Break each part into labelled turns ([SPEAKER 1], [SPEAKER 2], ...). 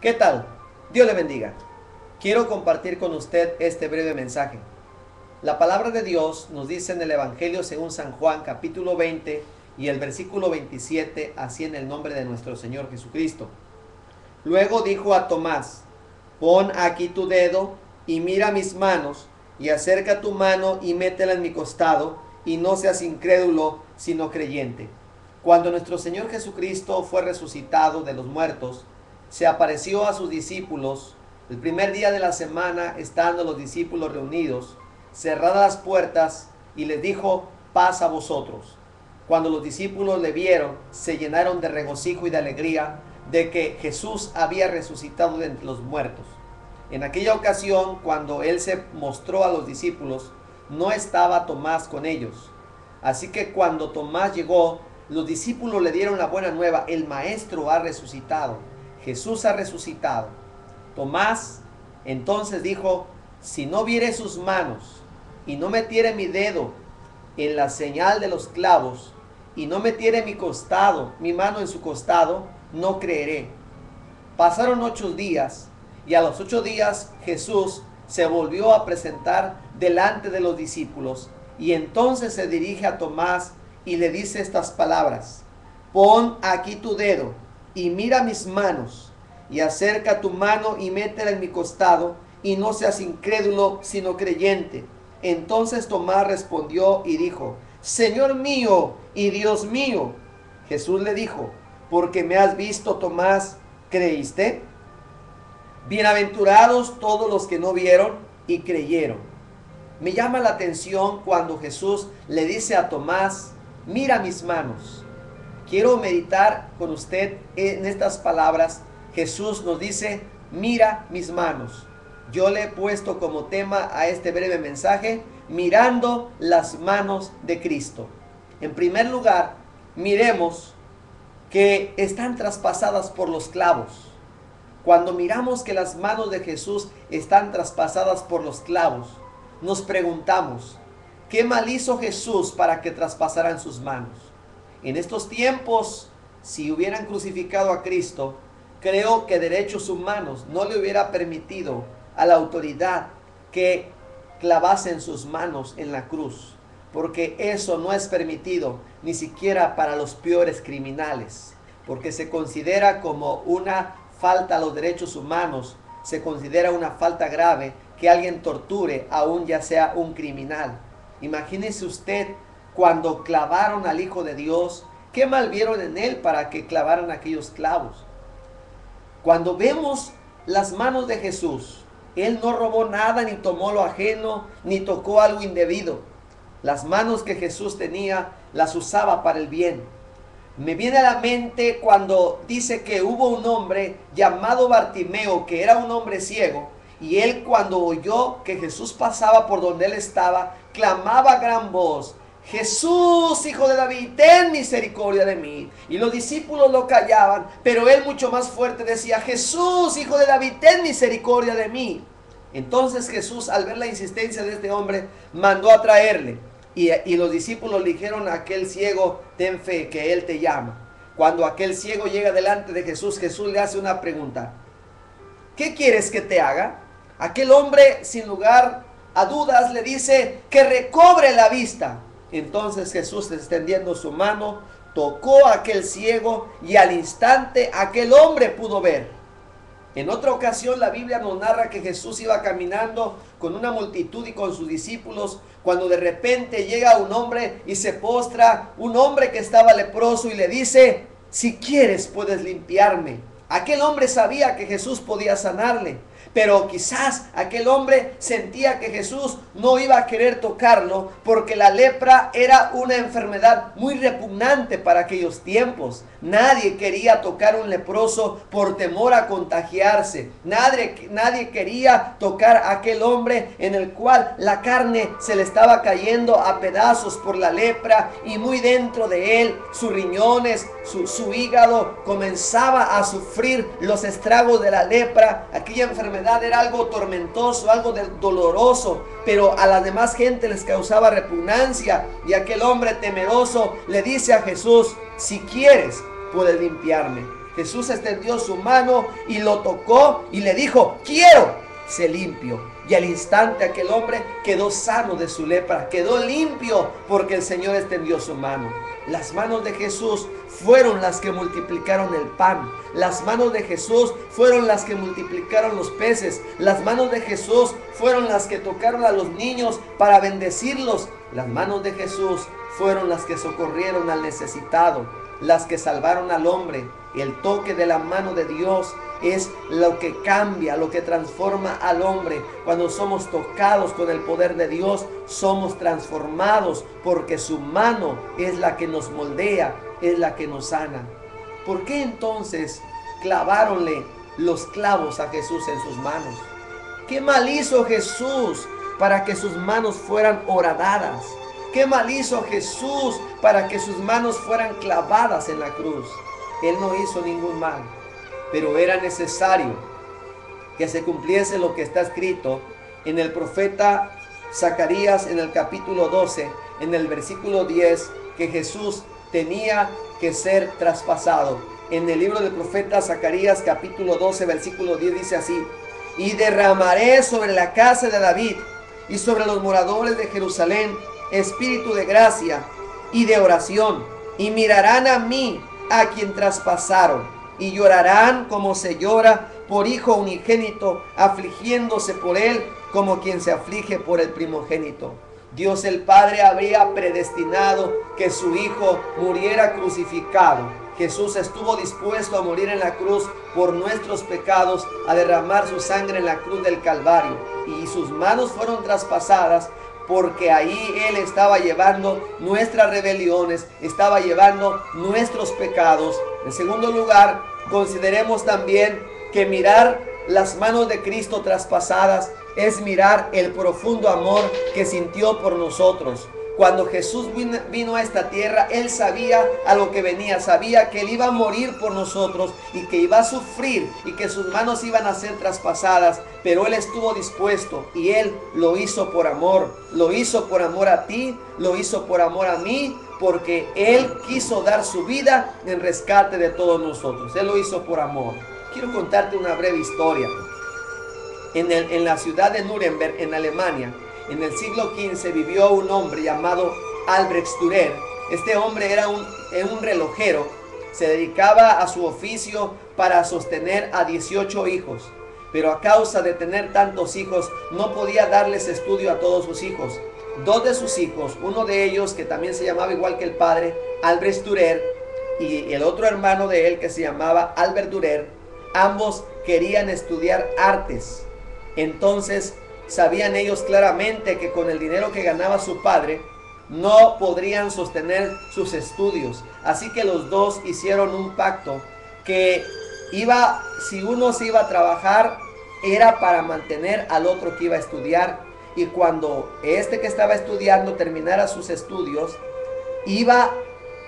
[SPEAKER 1] ¿Qué tal? Dios le bendiga. Quiero compartir con usted este breve mensaje. La palabra de Dios nos dice en el Evangelio según San Juan, capítulo 20 y el versículo 27, así en el nombre de nuestro Señor Jesucristo. Luego dijo a Tomás: pon aquí tu dedo y mira mis manos, y acerca tu mano y métela en mi costado, y no seas incrédulo, sino creyente. Cuando nuestro Señor Jesucristo fue resucitado de los muertos, se apareció a sus discípulos el primer día de la semana, estando los discípulos reunidos, cerradas las puertas, y les dijo: paz a vosotros. Cuando los discípulos le vieron, se llenaron de regocijo y de alegría de que Jesús había resucitado de entre los muertos. En aquella ocasión, cuando él se mostró a los discípulos, no estaba Tomás con ellos. Así que cuando Tomás llegó, los discípulos le dieron la buena nueva: el Maestro ha resucitado, Jesús ha resucitado. Tomás entonces dijo: si no viere sus manos, y no metiere mi dedo en la señal de los clavos, y no metiere mi mano en su costado, no creeré. Pasaron 8 días, y a los 8 días Jesús se volvió a presentar delante de los discípulos, y entonces se dirige a Tomás y le dice estas palabras: pon aquí tu dedo y mira mis manos, y acerca tu mano y métela en mi costado, y no seas incrédulo, sino creyente. Entonces Tomás respondió y dijo: Señor mío y Dios mío. Jesús le dijo: porque me has visto, Tomás, ¿creíste? Bienaventurados todos los que no vieron y creyeron. Me llama la atención cuando Jesús le dice a Tomás: mira mis manos. Quiero meditar con usted en estas palabras. Jesús nos dice: mira mis manos. Yo le he puesto como tema a este breve mensaje: mirando las manos de Cristo. En primer lugar, miremos que están traspasadas por los clavos. Cuando miramos que las manos de Jesús están traspasadas por los clavos, nos preguntamos: ¿qué mal hizo Jesús para que traspasaran sus manos? En estos tiempos, si hubieran crucificado a Cristo, creo que derechos humanos no le hubiera permitido a la autoridad que clavasen sus manos en la cruz, porque eso no es permitido ni siquiera para los peores criminales, porque se considera como una falta a los derechos humanos, se considera una falta grave que alguien torture, aún ya sea un criminal. Imagínese usted cuando clavaron al Hijo de Dios, qué mal vieron en él para que clavaran aquellos clavos. Cuando vemos las manos de Jesús, él no robó nada, ni tomó lo ajeno, ni tocó algo indebido. Las manos que Jesús tenía las usaba para el bien. Me viene a la mente cuando dice que hubo un hombre llamado Bartimeo, que era un hombre ciego, y él, cuando oyó que Jesús pasaba por donde él estaba, clamaba a gran voz: Jesús, Hijo de David, ten misericordia de mí. Y los discípulos lo callaban, pero él mucho más fuerte decía: Jesús, Hijo de David, ten misericordia de mí. Entonces Jesús, al ver la insistencia de este hombre, mandó a traerle. Y los discípulos le dijeron a aquel ciego: ten fe, que él te llama. Cuando aquel ciego llega delante de Jesús, Jesús le hace una pregunta: ¿qué quieres que te haga? Aquel hombre, sin lugar a dudas, le dice que recobre la vista. Entonces Jesús, extendiendo su mano, tocó a aquel ciego, y al instante aquel hombre pudo ver. En otra ocasión la Biblia nos narra que Jesús iba caminando con una multitud y con sus discípulos, cuando de repente llega un hombre y se postra, un hombre que estaba leproso, y le dice: si quieres puedes limpiarme. Aquel hombre sabía que Jesús podía sanarle, pero quizás aquel hombre sentía que Jesús no iba a querer tocarlo, porque la lepra era una enfermedad muy repugnante para aquellos tiempos. Nadie quería tocar a un leproso por temor a contagiarse. Nadie quería tocar a aquel hombre en el cual la carne se le estaba cayendo a pedazos por la lepra, y muy dentro de él, sus riñones, su hígado comenzaba a sufrir los estragos de la lepra. Aquella enfermedad era algo tormentoso, algo doloroso, pero a la demás gente les causaba repugnancia. Y aquel hombre temeroso le dice a Jesús: si quieres puedes limpiarme. Jesús extendió su mano y lo tocó y le dijo: quiero, sé limpio. Y al instante aquel hombre quedó sano de su lepra, quedó limpio porque el Señor extendió su mano. Las manos de Jesús fueron las que multiplicaron el pan. Las manos de Jesús fueron las que multiplicaron los peces. Las manos de Jesús fueron las que tocaron a los niños para bendecirlos. Las manos de Jesús fueron las que socorrieron al necesitado, las que salvaron al hombre. El toque de la mano de Dios es lo que cambia, lo que transforma al hombre. Cuando somos tocados con el poder de Dios, somos transformados, porque su mano es la que nos moldea, es la que nos sana. ¿Por qué entonces claváronle los clavos a Jesús en sus manos? ¿Qué mal hizo Jesús para que sus manos fueran horadadas? ¿Qué mal hizo Jesús para que sus manos fueran clavadas en la cruz? Él no hizo ningún mal, pero era necesario que se cumpliese lo que está escrito en el profeta Zacarías, en el capítulo 12, en el versículo 10, que Jesús tenía que ser traspasado. En el libro del profeta Zacarías, capítulo 12, versículo 10, dice así: y derramaré sobre la casa de David y sobre los moradores de Jerusalén espíritu de gracia y de oración, y mirarán a mí, a quien traspasaron, y llorarán como se llora por hijo unigénito, afligiéndose por él como quien se aflige por el primogénito. Dios el Padre habría predestinado que su Hijo muriera crucificado. Jesús estuvo dispuesto a morir en la cruz por nuestros pecados, a derramar su sangre en la cruz del Calvario, y sus manos fueron traspasadas, porque ahí Él estaba llevando nuestras rebeliones, estaba llevando nuestros pecados. En segundo lugar, consideremos también que mirar las manos de Cristo traspasadas es mirar el profundo amor que sintió por nosotros. Cuando Jesús vino a esta tierra, Él sabía a lo que venía, sabía que Él iba a morir por nosotros y que iba a sufrir y que sus manos iban a ser traspasadas, pero Él estuvo dispuesto y Él lo hizo por amor. Lo hizo por amor a ti, lo hizo por amor a mí, porque Él quiso dar su vida en rescate de todos nosotros. Él lo hizo por amor. Quiero contarte una breve historia. En la ciudad de Nuremberg, en Alemania, en el siglo XV vivió un hombre llamado Albrecht Dürer. Este hombre era un relojero. Se dedicaba a su oficio para sostener a 18 hijos. Pero a causa de tener tantos hijos, no podía darles estudio a todos sus hijos. Dos de sus hijos, uno de ellos que también se llamaba igual que el padre, Albrecht Dürer, y el otro hermano de él que se llamaba Albert Dürer, ambos querían estudiar artes. Entonces sabían ellos claramente que con el dinero que ganaba su padre no podrían sostener sus estudios. Así que los dos hicieron un pacto que si uno se iba a trabajar, era para mantener al otro que iba a estudiar. Y cuando este que estaba estudiando terminara sus estudios, iba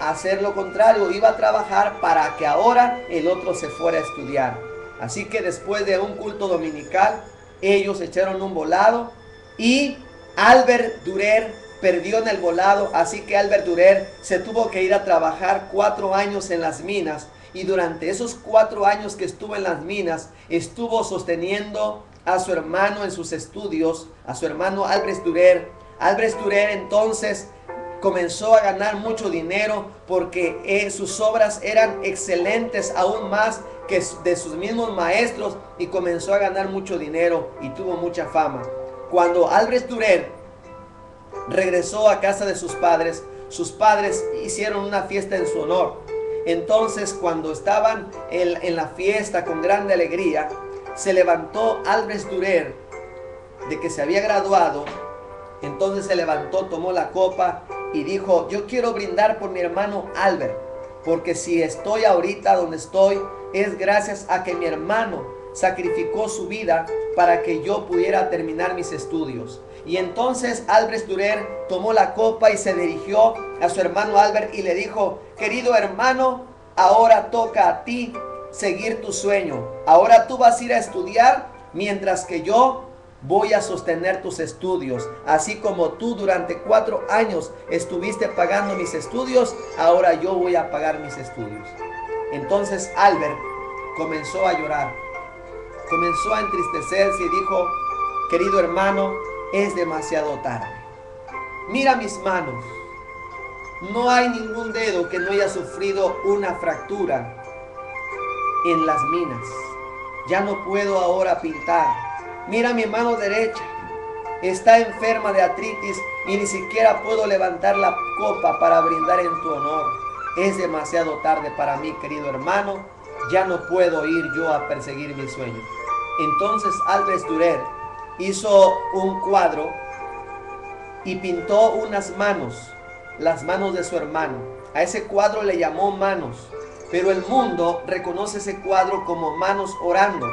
[SPEAKER 1] a hacer lo contrario, iba a trabajar para que ahora el otro se fuera a estudiar. Así que después de un culto dominical, ellos echaron un volado y Albert Dürer perdió en el volado. Así que Albert Dürer se tuvo que ir a trabajar 4 años en las minas, y durante esos 4 años que estuvo en las minas, estuvo sosteniendo a su hermano en sus estudios, a su hermano Albrecht Dürer. Albrecht Dürer entonces comenzó a ganar mucho dinero porque sus obras eran excelentes, aún más que de sus mismos maestros, y comenzó a ganar mucho dinero y tuvo mucha fama. Cuando Albrecht Dürer regresó a casa de sus padres hicieron una fiesta en su honor. Entonces, cuando estaban en la fiesta con grande alegría, se levantó Albrecht Dürer, de que se había graduado. Entonces se levantó, tomó la copa y dijo: yo quiero brindar por mi hermano Albert, porque si estoy ahorita donde estoy, es gracias a que mi hermano sacrificó su vida para que yo pudiera terminar mis estudios. Y entonces Albrecht Dürer tomó la copa y se dirigió a su hermano Albert y le dijo: querido hermano, ahora toca a ti seguir tu sueño. Ahora tú vas a ir a estudiar, mientras que yo voy a sostener tus estudios. Así como tú durante 4 años estuviste pagando mis estudios, ahora yo voy a pagar mis estudios. Entonces Albert comenzó a llorar, comenzó a entristecerse y dijo: querido hermano, es demasiado tarde. Mira mis manos. No hay ningún dedo que no haya sufrido una fractura en las minas. Ya no puedo ahora pintar. Mira mi mano derecha. Está enferma de artritis y ni siquiera puedo levantar la copa para brindar en tu honor. Es demasiado tarde para mí, querido hermano. Ya no puedo ir yo a perseguir mis sueños. Entonces Albert Dürer hizo un cuadro y pintó unas manos, las manos de su hermano. A ese cuadro le llamó Manos, pero el mundo reconoce ese cuadro como Manos Orando.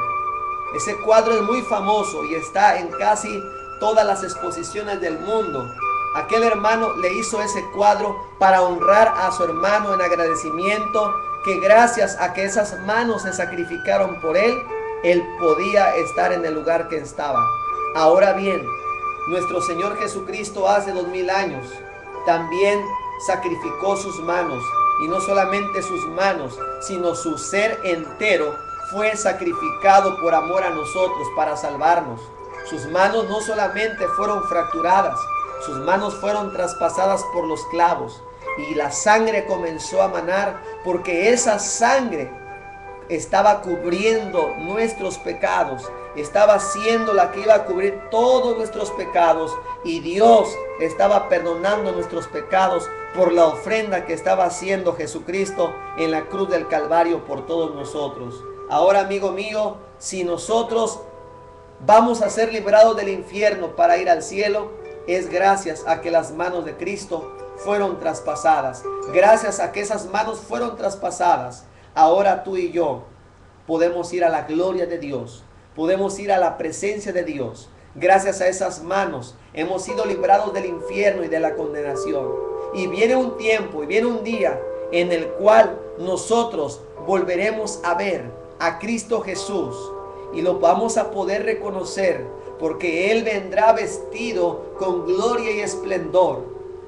[SPEAKER 1] Ese cuadro es muy famoso y está en casi todas las exposiciones del mundo. Aquel hermano le hizo ese cuadro para honrar a su hermano en agradecimiento, que gracias a que esas manos se sacrificaron por él podía estar en el lugar que estaba. Ahora bien, nuestro Señor Jesucristo hace 2000 años también sacrificó sus manos, y no solamente sus manos, sino su ser entero fue sacrificado por amor a nosotros para salvarnos. Sus manos no solamente fueron fracturadas, sus manos fueron traspasadas por los clavos, y la sangre comenzó a manar, porque esa sangre estaba cubriendo nuestros pecados, estaba siendo la que iba a cubrir todos nuestros pecados, y Dios estaba perdonando nuestros pecados por la ofrenda que estaba haciendo Jesucristo en la cruz del Calvario por todos nosotros. Ahora, amigo mío, si nosotros vamos a ser librados del infierno para ir al cielo, es gracias a que las manos de Cristo fueron traspasadas. Gracias a que esas manos fueron traspasadas, ahora tú y yo podemos ir a la gloria de Dios, podemos ir a la presencia de Dios. Gracias a esas manos hemos sido librados del infierno y de la condenación. Y viene un tiempo y viene un día en el cual nosotros volveremos a ver a Cristo Jesús y lo vamos a poder reconocer, porque Él vendrá vestido con gloria y esplendor,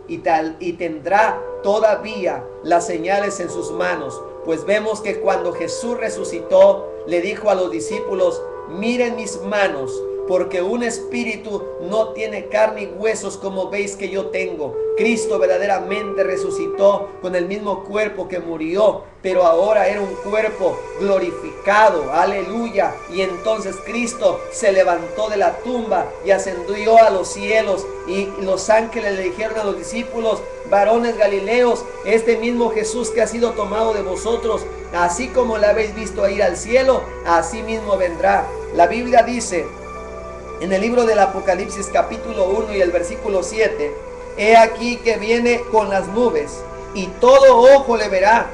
[SPEAKER 1] y tendrá todavía las señales en sus manos. Pues vemos que cuando Jesús resucitó, le dijo a los discípulos: miren mis manos, porque un espíritu no tiene carne y huesos como veis que yo tengo. Cristo verdaderamente resucitó con el mismo cuerpo que murió, pero ahora era un cuerpo glorificado, aleluya. Y entonces Cristo se levantó de la tumba y ascendió a los cielos, y los ángeles le dijeron a los discípulos: varones galileos, este mismo Jesús que ha sido tomado de vosotros, así como le habéis visto ir al cielo, así mismo vendrá. La Biblia dice en el libro del Apocalipsis capítulo 1 y el versículo 7: he aquí que viene con las nubes, y todo ojo le verá,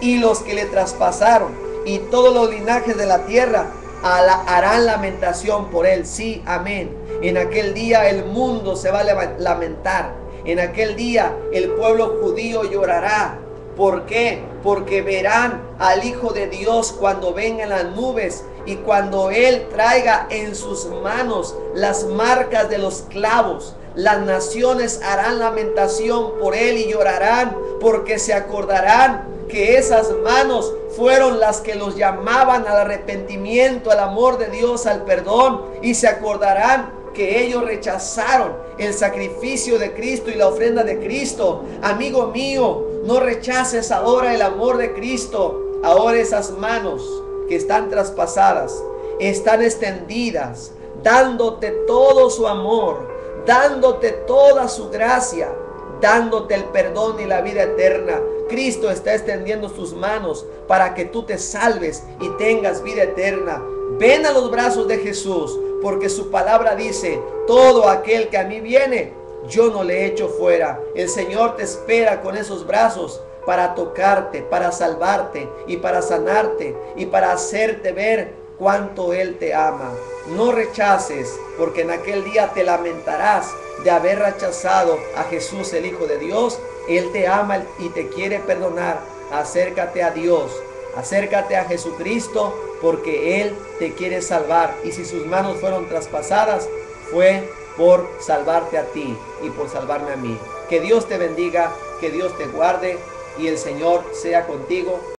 [SPEAKER 1] y los que le traspasaron, y todos los linajes de la tierra harán lamentación por él. Sí, amén. En aquel día el mundo se va a lamentar. En aquel día el pueblo judío llorará. ¿Por qué? Porque verán al Hijo de Dios cuando venga en las nubes, y cuando Él traiga en sus manos las marcas de los clavos. Las naciones harán lamentación por Él y llorarán, porque se acordarán que esas manos fueron las que los llamaban al arrepentimiento, al amor de Dios, al perdón, y se acordarán que ellos rechazaron el sacrificio de Cristo y la ofrenda de Cristo. Amigo mío, no rechaces ahora el amor de Cristo. Ahora esas manos que están traspasadas están extendidas, dándote todo su amor, dándote toda su gracia, dándote el perdón y la vida eterna. Cristo está extendiendo sus manos para que tú te salves y tengas vida eterna. Ven a los brazos de Jesús, porque su palabra dice: todo aquel que a mí viene, yo no le echo fuera. El Señor te espera con esos brazos para tocarte, para salvarte y para sanarte y para hacerte ver cuánto Él te ama. No rechaces, porque en aquel día te lamentarás de haber rechazado a Jesús, el Hijo de Dios. Él te ama y te quiere perdonar. Acércate a Dios, acércate a Jesucristo, porque Él te quiere salvar. Y si sus manos fueron traspasadas, fue por salvarte a ti y por salvarme a mí. Que Dios te bendiga, que Dios te guarde y el Señor sea contigo.